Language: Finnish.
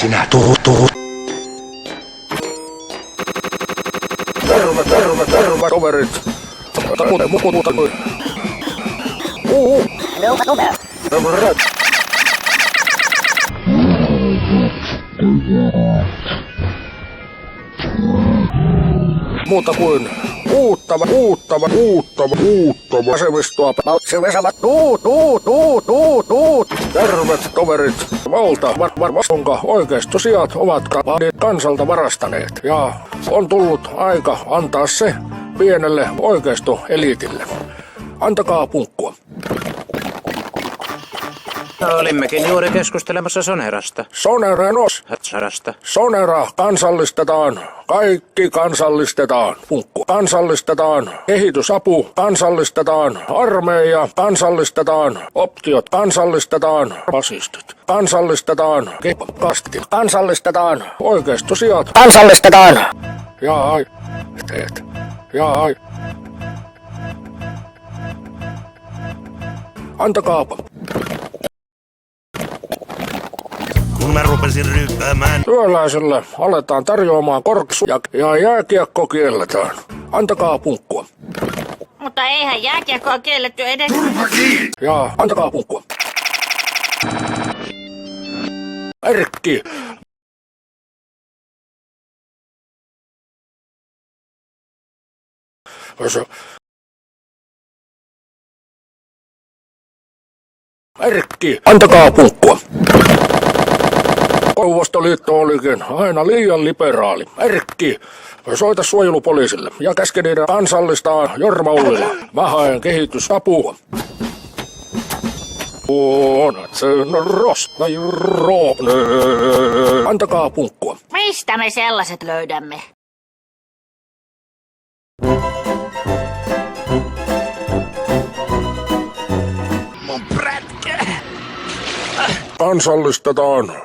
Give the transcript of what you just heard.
Sinä tuut. Terve, toverit. Muuta kuin uuttava vasemmistoa. Tervet toverit. Valta jonka oikeistosijat ovat kansalta varastaneet. Ja on tullut aika antaa se pienelle oikeistoeliitille. Antakaa punkkua. Olimmekin juuri keskustelemassa Sonerasta. Sonera kansallistetaan. Kaikki kansallistetaan. Punkku. Kansallistetaan. Kehitysapu. Kansallistetaan. Armeija. Kansallistetaan. Optiot. Kansallistetaan. Fasistit. Kansallistetaan. Kastit. Kansallistetaan. Oikeistosijat. Kansallistetaan! Jai. Teet. Jai. Antakaapa. Kun mä rupesin ryppäämään. Työläiselle aletaan tarjoamaan korksuja ja jääkiekko kielletään. Antakaa punkkua. Mutta eihän jääkiekkoa kielletty edes. Ja antakaa punkkua. Erkki. Erkki, antakaa punkkua. Neuvostoliitto olikin aina liian liberaali. Erkki, soita suojelupoliisille ja käske niiden kansallistaa Jorma Ollila. Mä haen kehitysapua. Antakaa punkkua. Mistä me sellaiset löydämme? Kansallistetaan